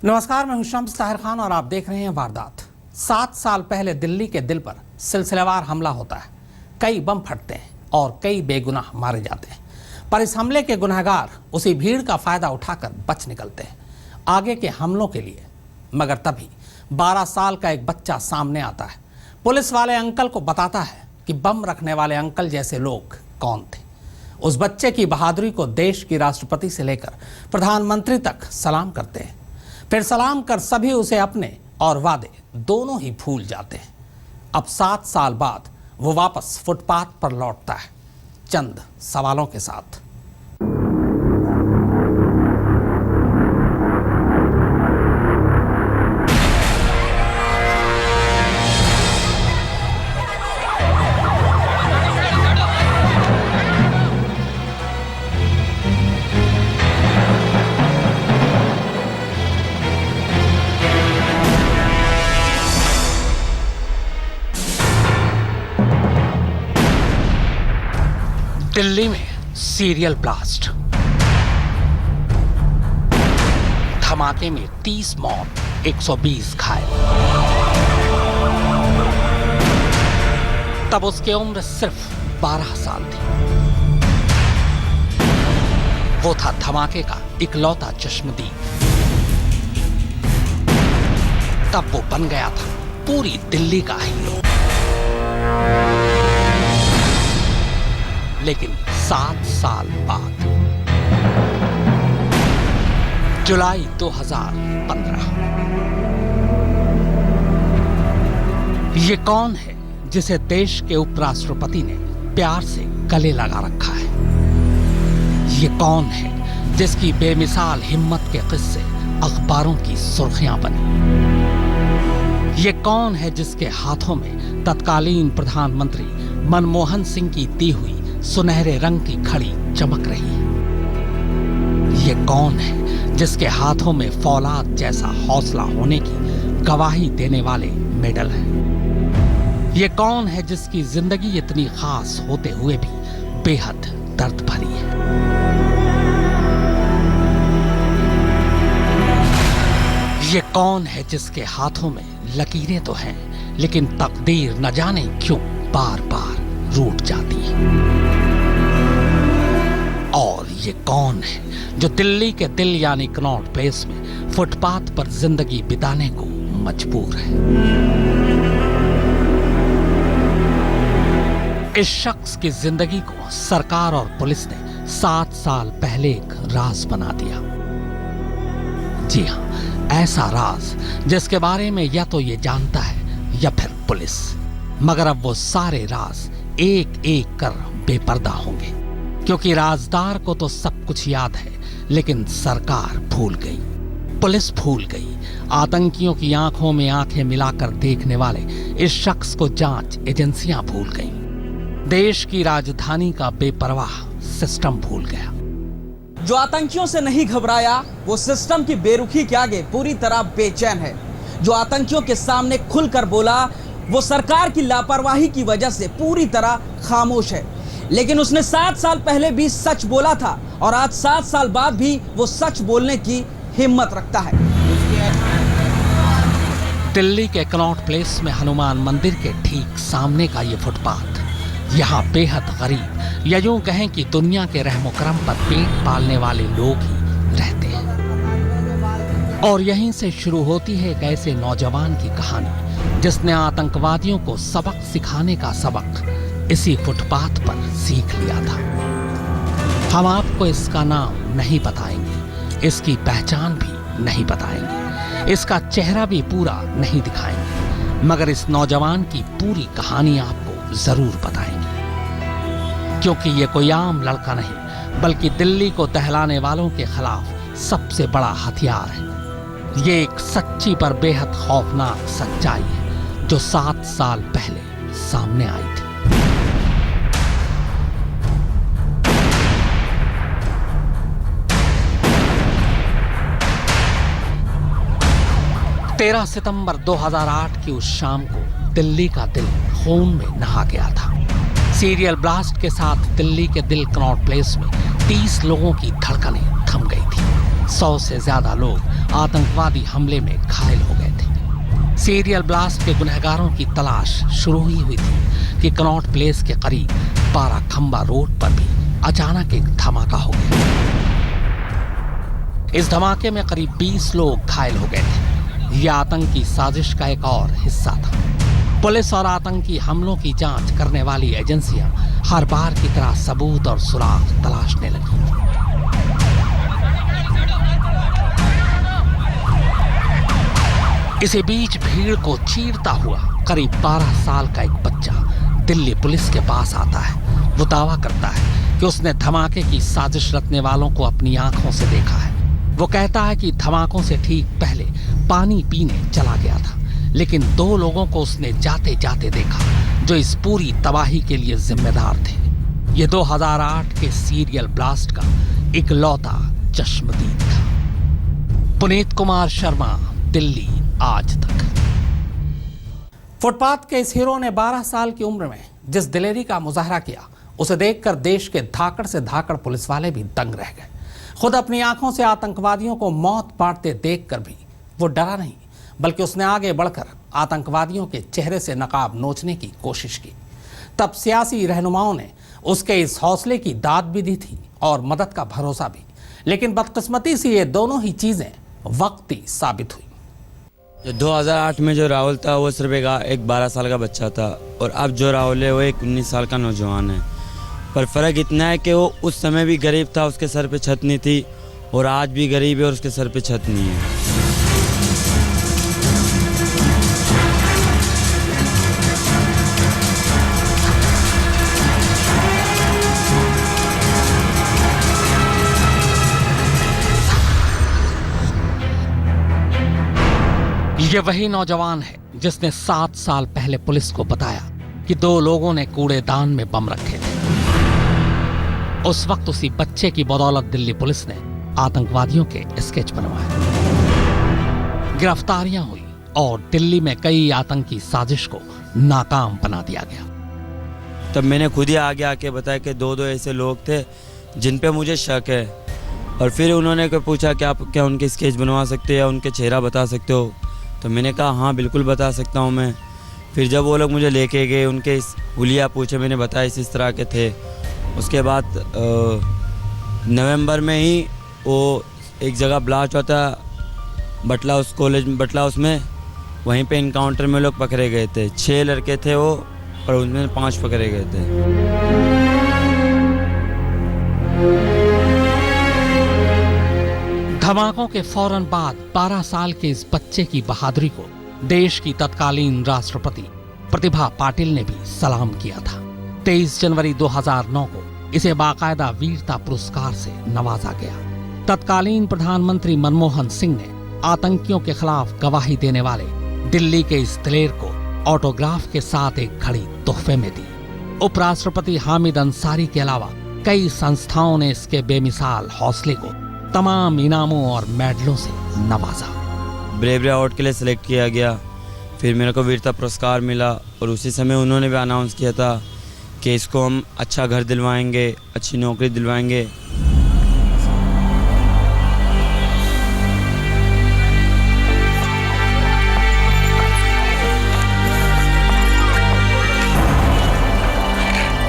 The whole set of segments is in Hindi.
नमस्कार, मैं हूं शम्स ताहिर खान और आप देख रहे हैं वारदात। 7 साल पहले दिल्ली के दिल पर सिलसिलेवार हमला होता है। कई बम फटते हैं और कई बेगुनाह मारे जाते हैं, पर इस हमले के गुनहगार उसी भीड़ का फायदा उठाकर बच निकलते हैं आगे के हमलों के लिए। मगर तभी 12 साल का एक बच्चा सामने आता है। पुलिस वाले अंकल को बताता है कि बम रखने वाले अंकल जैसे लोग कौन थे। उस बच्चे की बहादुरी को देश की राष्ट्रपति से लेकर प्रधानमंत्री तक सलाम करते हैं। फिर सलाम कर सभी उसे अपने और वादे दोनों ही भूल जाते हैं। अब 7 साल बाद वो वापस फुटपाथ पर लौटता है, चंद सवालों के साथ। दिल्ली में सीरियल ब्लास्ट, धमाके में 30 मौत, 120 घायल। तब उसकी उम्र सिर्फ 12 साल थी। वो था धमाके का इकलौता चश्मदीद। तब वो बन गया था पूरी दिल्ली का हीरो। लेकिन 7 साल बाद, जुलाई 2015, ये कौन है जिसे देश के उपराष्ट्रपति ने प्यार से गले लगा रखा है? ये कौन है जिसकी बेमिसाल हिम्मत के किस्से अखबारों की सुर्खियां बनी? ये कौन है जिसके हाथों में तत्कालीन प्रधानमंत्री मनमोहन सिंह की दी हुई सुनहरे रंग की घड़ी चमक रही है? ये कौन है जिसके हाथों में फौलाद जैसा हौसला होने की गवाही देने वाले मेडल हैं? ये कौन है जिसकी जिंदगी इतनी खास होते हुए भी बेहद दर्द भरी है? ये कौन है जिसके हाथों में लकीरें तो हैं, लेकिन तकदीर न जाने क्यों बार बार रूठ जाती है? और ये कौन है जो दिल्ली के दिल यानी कनॉट प्लेस में फुटपाथ पर जिंदगी बिताने को मजबूर है? इस शख्स की जिंदगी को सरकार और पुलिस ने 7 साल पहले एक राज बना दिया। जी हां, ऐसा राज जिसके बारे में या तो ये जानता है या फिर पुलिस। मगर अब वो सारे राज एक एक कर बेपर्दा होंगे, क्योंकि राजदार को तो सब कुछ याद है, लेकिन सरकार भूल गई, पुलिस भूल गई। आतंकियों की आंखों में आंखें मिलाकर देखने वाले इस शख्स को जांच एजेंसियां भूल गईं। देश की राजधानी का बेपरवाह सिस्टम भूल गया। जो आतंकियों से नहीं घबराया, वो सिस्टम की बेरुखी के आगे पूरी तरह बेचैन है। जो आतंकियों के सामने खुलकर बोला, वो सरकार की लापरवाही की वजह से पूरी तरह खामोश है। लेकिन उसने 7 साल पहले भी सच बोला था और आज 7 साल बाद भी वो सच बोलने की हिम्मत रखता है। दिल्ली के कनॉट प्लेस में हनुमान मंदिर के ठीक सामने का ये फुटपाथ, यहाँ बेहद गरीब या यूं कहें कि दुनिया के रहमो करम पर पेट पालने वाले लोग ही रहते हैं। और यहीं से शुरू होती है एक ऐसे नौजवान की कहानी जिसने आतंकवादियों को सबक सिखाने का सबक इसी फुटपाथ पर सीख लिया था। हम आपको इसका नाम नहीं बताएंगे, इसकी पहचान भी नहीं बताएंगे, इसका चेहरा भी पूरा नहीं दिखाएंगे, मगर इस नौजवान की पूरी कहानी आपको जरूर बताएंगे, क्योंकि ये कोई आम लड़का नहीं, बल्कि दिल्ली को दहलाने वालों के खिलाफ सबसे बड़ा हथियार है। ये एक सच्ची पर बेहद खौफनाक सच्चाई है जो 7 साल पहले सामने आई थी। 13 सितंबर 2008 की उस शाम को दिल्ली का दिल खून में नहा गया था। सीरियल ब्लास्ट के साथ दिल्ली के दिल कनॉट प्लेस में 30 लोगों की धड़कनें थम गई थी। 100 से ज्यादा लोग आतंकवादी हमले में घायल हो गए थे। सीरियल ब्लास्ट के गुनहगारों की तलाश शुरू ही हुई थी कि कनॉट प्लेस के करीब बाराखंबा रोड पर भी अचानक एक धमाका हो गया। इस धमाके में करीब 20 लोग घायल हो गए थे। यह आतंकी साजिश का एक और हिस्सा था। पुलिस और आतंकी हमलों की जांच करने वाली एजेंसियां हर बार की तरह सबूत और सुराग तलाशने लगी। इसी बीच भीड़ को चीरता हुआ करीब 12 साल का एक बच्चा दिल्ली पुलिस के पास आता है। वो दावा करता है कि उसने धमाके की साजिश रचने वालों को अपनी आंखों से देखा है। वो कहता है कि धमाकों से ठीक पहले पानी पीने चला गया था, लेकिन 2 लोगों को उसने जाते जाते देखा जो इस पूरी तबाही के लिए जिम्मेदार थे। ये 2008 के सीरियल ब्लास्ट का इकलौता चश्मदीद था। पुनीत कुमार शर्मा, दिल्ली आज तक। फुटपाथ के इस हीरो ने 12 साल की उम्र में जिस दिलेरी का मुजाहरा किया, उसे देखकर देश के धाकड़ से धाकड़ पुलिस वाले भी दंग रह गए। खुद अपनी आंखों से आतंकवादियों को मौत बांटते देखकर भी वो डरा नहीं, बल्कि उसने आगे बढ़कर आतंकवादियों के चेहरे से नकाब नोचने की कोशिश की। तब सियासी रहनुमाओं ने उसके इस हौसले की दाद भी दी थी और मदद का भरोसा भी, लेकिन बदकिस्मती से ये दोनों ही चीजें वक्ती साबित हुई। जो 2008 में जो राहुल था वो सिर्फ एक 12 साल का बच्चा था, और अब जो राहुल है वो एक 19 साल का नौजवान है। पर फ़र्क इतना है कि वो उस समय भी गरीब था, उसके सर पे छत नहीं थी, और आज भी गरीब है और उसके सर पे छत नहीं है। ये वही नौजवान है जिसने 7 साल पहले पुलिस को बताया कि 2 लोगों ने कूड़ेदान में बम रखे थे। उस वक्त उसी बच्चे की बदौलत दिल्ली पुलिस ने आतंकवादियों के स्केच बनवाए, गिरफ्तारियां हुई और दिल्ली में कई आतंकी साजिश को नाकाम बना दिया गया। तब मैंने खुद ही आगे आके बताया कि 2 ऐसे लोग थे जिन पे मुझे शक है, और फिर उन्होंने पूछा कि आप क्या उनके स्केच बनवा सकते हो या उनके चेहरा बता सकते हो। तो मैंने कहा हाँ बिल्कुल बता सकता हूँ मैं। फिर जब वो लोग मुझे लेके गए, उनके हुलिया पूछे, मैंने बताया इस तरह के थे। उसके बाद नवंबर में ही वो एक जगह ब्लास्ट होता बटला, उस कॉलेज में बटला, उसमें वहीं पे इनकाउंटर में लोग पकड़े गए थे। 6 लड़के थे वो, और उनमें 5 पकड़े गए थे। धमाकों के फौरन बाद 12 साल के इस बच्चे की बहादुरी को देश की तत्कालीन राष्ट्रपति प्रतिभा पाटिल ने भी सलाम किया था। 23 जनवरी 2009 को इसे बाकायदा वीरता पुरस्कार से नवाजा गया। तत्कालीन प्रधानमंत्री मनमोहन सिंह ने आतंकियों के खिलाफ गवाही देने वाले दिल्ली के इस दिलेर को ऑटोग्राफ के साथ एक घड़ी तोहफे में दी। उपराष्ट्रपति हामिद अंसारी के अलावा कई संस्थाओं ने इसके बेमिसाल हौसले को तमाम इनामों और मेडलों से नवाजा। ब्रेवरी अवार्ड के लिए सिलेक्ट किया गया, फिर मेरे को वीरता पुरस्कार मिला, और उसी समय उन्होंने भी अनाउंस किया था कि इसको हम अच्छा घर दिलवाएंगे, अच्छी नौकरी दिलवाएंगे।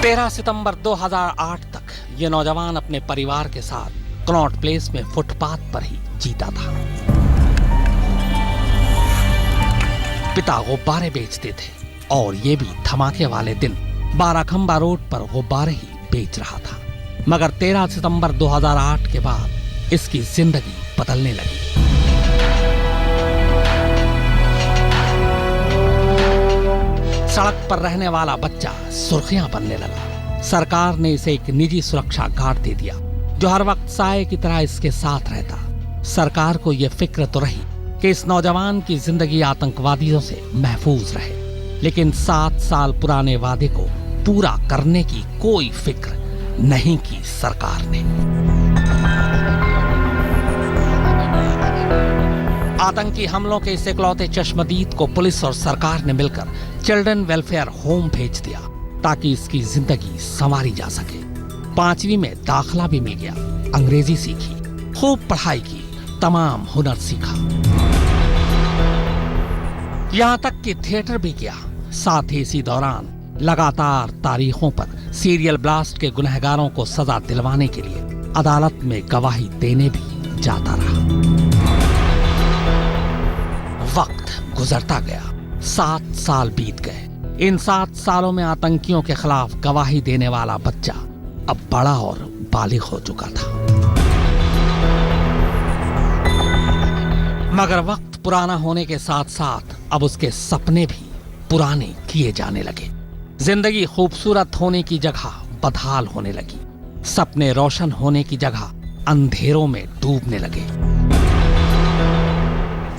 तेरह सितंबर 2008 तक ये नौजवान अपने परिवार के साथ कनॉट प्लेस में फुटपाथ पर ही जीता था। पिता गुब्बारे बेचते थे और ये भी धमाके वाले दिन बाराखंबा रोड पर गुब्बारे ही बेच रहा था। मगर 13 सितंबर 2008 के बाद इसकी जिंदगी बदलने लगी। सड़क पर रहने वाला बच्चा सुर्खियां बनने लगा। सरकार ने इसे एक निजी सुरक्षा गार्ड दे दिया जो हर वक्त साए की तरह इसके साथ रहता। सरकार को यह फिक्र तो रही कि इस नौजवान की जिंदगी आतंकवादियों से महफूज रहे, लेकिन 7 साल पुराने वादे को पूरा करने की कोई फिक्र नहीं की सरकार ने। आतंकी हमलों के इस इकलौते चश्मदीद को पुलिस और सरकार ने मिलकर चिल्ड्रन वेलफेयर होम भेज दिया ताकि इसकी जिंदगी संवारी जा सके। 5वीं में दाखिला भी मिल गया, अंग्रेजी सीखी, खूब पढ़ाई की तमाम हुनर सीखा। यहां तक कि थिएटर भी किया। साथ ही इसी दौरान लगातार तारीखों पर सीरियल ब्लास्ट के गुनहगारों को सजा दिलवाने के लिए अदालत में गवाही देने भी जाता रहा। वक्त गुजरता गया, 7 साल बीत गए। इन 7 सालों में आतंकियों के खिलाफ गवाही देने वाला बच्चा अब बड़ा और बालिग हो चुका था। मगर वक्त पुराना होने के साथ साथ अब उसके सपने भी पुराने किए जाने लगे। जिंदगी खूबसूरत होने की जगह बदहाल होने लगी। सपने रोशन होने की जगह अंधेरों में डूबने लगे।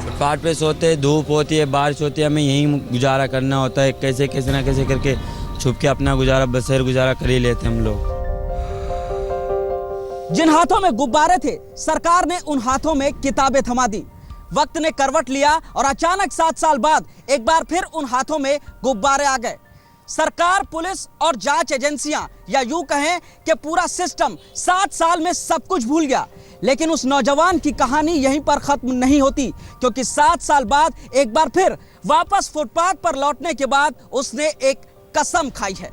फुटपाथ पे सोते, धूप होती है, बारिश होती है, हमें यहीं गुजारा करना होता है। कैसे ना कैसे करके छुप के अपना गुजारा बसर गुजारा कर ही लेते हम लोग। जिन हाथों में गुब्बारे थे, सरकार ने उन हाथों में किताबें थमा दी। वक्त ने करवट लिया और अचानक 7 साल बाद एक बार फिर उन हाथों में गुब्बारे आ गए। सरकार, पुलिस और जांच एजेंसियां, या यूं कहें कि पूरा सिस्टम 7 साल में सब कुछ भूल गया। लेकिन उस नौजवान की कहानी यहीं पर खत्म नहीं होती, क्योंकि 7 साल बाद एक बार फिर वापस फुटपाथ पर लौटने के बाद उसने एक कसम खाई है।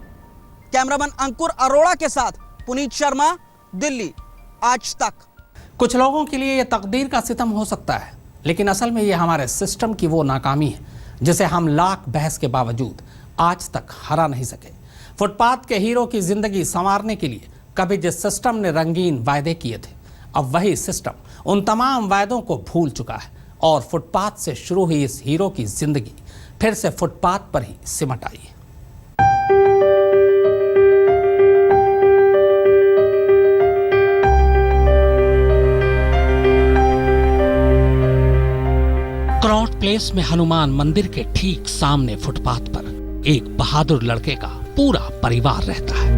कैमरामैन अंकुर अरोड़ा के साथ पुनीत शर्मा, दिल्ली, आज तक। कुछ लोगों के लिए यह तकदीर का सितम हो सकता है, लेकिन असल में यह हमारे सिस्टम की वो नाकामी है जिसे हम लाख बहस के बावजूद आज तक हरा नहीं सके। फुटपाथ के हीरो की जिंदगी संवारने के लिए कभी जिस सिस्टम ने रंगीन वायदे किए थे, अब वही सिस्टम उन तमाम वायदों को भूल चुका है और फुटपाथ से शुरू हुई इस हीरो की जिंदगी फिर से फुटपाथ पर ही सिमट आई है। कनॉट प्लेस में हनुमान मंदिर के ठीक सामने फुटपाथ पर एक बहादुर लड़के का पूरा परिवार रहता है।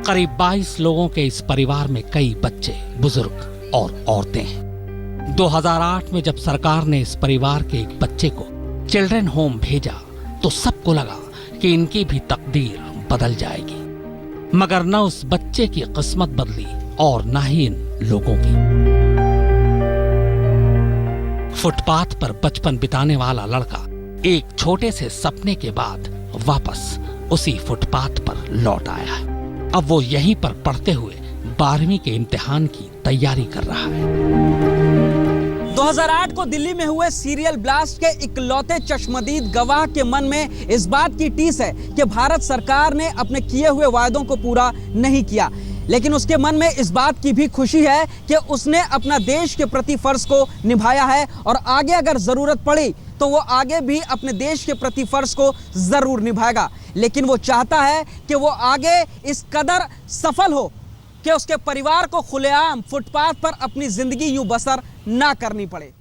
करीब 22 लोगों के इस परिवार में कई बच्चे, बुजुर्ग और औरतें हैं। 2008 में जब सरकार ने इस परिवार के एक बच्चे को चिल्ड्रन होम भेजा तो सबको लगा कि इनकी भी तकदीर बदल जाएगी, मगर न उस बच्चे की किस्मत बदली और न ही इन लोगों की। फुटपाथ पर बचपन बिताने वाला लड़का एक छोटे से सपने के बाद वापस उसी फुटपाथ पर लौट आया है। अब वो यहीं पर पढ़ते हुए 12वीं के इम्तिहान की तैयारी कर रहा है। 2008 को दिल्ली में हुए सीरियल ब्लास्ट के इकलौते चश्मदीद गवाह के मन में इस बात की टीस है कि भारत सरकार ने अपने किए हुए वायदों को पूरा नहीं किया, लेकिन उसके मन में इस बात की भी खुशी है कि उसने अपना देश के प्रति फर्ज को निभाया है और आगे अगर जरूरत पड़ी तो वो आगे भी अपने देश के प्रति फर्ज को जरूर निभाएगा। लेकिन वो चाहता है कि वो आगे इस कदर सफल हो कि उसके परिवार को खुलेआम फुटपाथ पर अपनी जिंदगी यूं बसर ना करनी पड़े।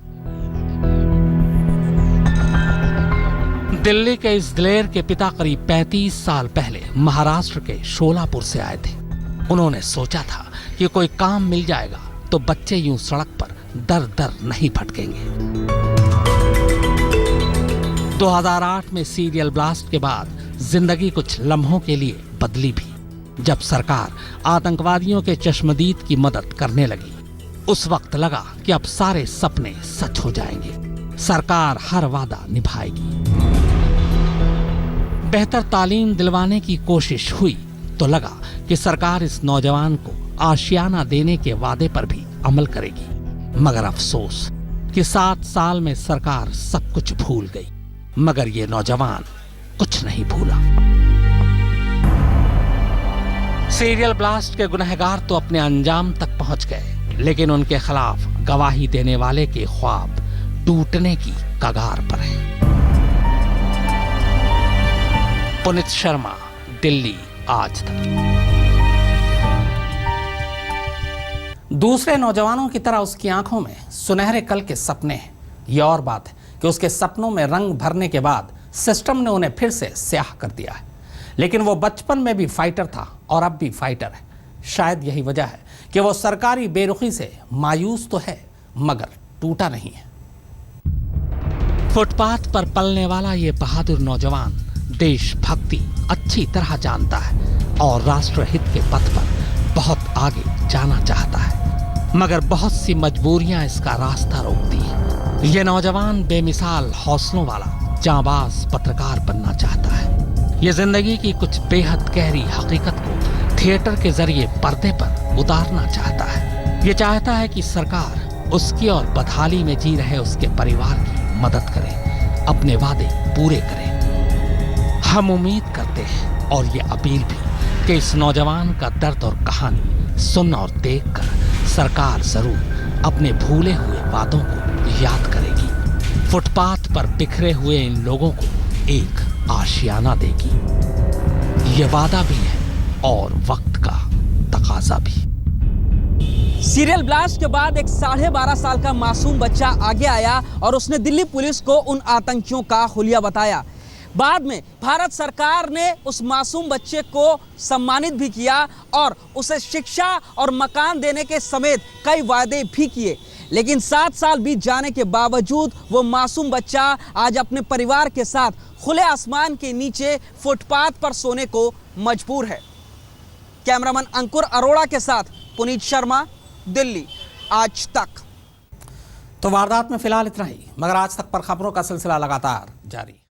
दिल्ली के इस दिलेर के पिता करीब 35 साल पहले महाराष्ट्र के शोलापुर से आए थे। उन्होंने सोचा था कि कोई काम मिल जाएगा तो बच्चे यूं सड़क पर दर दर नहीं भटकेंगे। 2008 में सीरियल ब्लास्ट के बाद जिंदगी कुछ लम्हों के लिए बदली भी। जब सरकार आतंकवादियों के चश्मदीद की मदद करने लगी, उस वक्त लगा कि अब सारे सपने सच हो जाएंगे, सरकार हर वादा निभाएगी। बेहतर तालीम दिलवाने की कोशिश हुई तो लगा कि सरकार इस नौजवान को आशियाना देने के वादे पर भी अमल करेगी। मगर अफसोस कि 7 साल में सरकार सब कुछ भूल गई, मगर ये नौजवान कुछ नहीं भूला। सीरियल ब्लास्ट के गुनहगार तो अपने अंजाम तक पहुंच गए, लेकिन उनके खिलाफ गवाही देने वाले के ख्वाब टूटने की कगार पर है। पुनीत शर्मा, दिल्ली, आज तक। दूसरे नौजवानों की तरह उसकी आंखों में सुनहरे कल के सपने हैं। यह और बात है कि उसके सपनों में रंग भरने के बाद सिस्टम ने उन्हें फिर से स्याह कर दिया है। लेकिन वो बचपन में भी फाइटर था और अब भी फाइटर है। शायद यही वजह है कि वो सरकारी बेरुखी से मायूस तो है, मगर टूटा नहीं है। फुटपाथ पर पलने वाला ये बहादुर नौजवान देशभक्ति अच्छी तरह जानता है और राष्ट्रहित के पथ पर बहुत आगे जाना चाहता है। मगर बहुत सी मजबूरियां इसका रास्ता रोकती हैं। ये नौजवान बेमिसाल हौसलों वाला जांबाज पत्रकार बनना चाहता है। ये जिंदगी की कुछ बेहद गहरी हकीकत को थिएटर के जरिए पर्दे पर उतारना चाहता है। ये चाहता है कि सरकार उसकी और बदहाली में जी रहे उसके परिवार की मदद करे, अपने वादे पूरे करे। हम उम्मीद करते हैं और ये अपील भी कि इस नौजवान का दर्द और कहानी सुन और देखकर सरकार जरूर अपने भूले हुए वादों को याद करेगी। फुटपाथ पर बिखरे हुए इन लोगों को एक आशियाना देगी। ये वादा भी है और वक्त का तकाजा भी। सीरियल ब्लास्ट के बाद एक 12.5 साल का मासूम बच्चा आगे आया और उसने दिल्ली पुलिस को उन आतंकियों का हुलिया बताया। बाद में भारत सरकार ने उस मासूम बच्चे को सम्मानित भी किया और उसे शिक्षा और मकान देने के समेत कई वादे भी किए। लेकिन 7 साल बीत जाने के बावजूद वो मासूम बच्चा आज अपने परिवार के साथ खुले आसमान के नीचे फुटपाथ पर सोने को मजबूर है। कैमरामैन अंकुर अरोड़ा के साथ पुनीत शर्मा, दिल्ली आज तक। तो वारदात में फिलहाल इतना ही, मगर आज तक पर खबरों का सिलसिला लगातार जारी।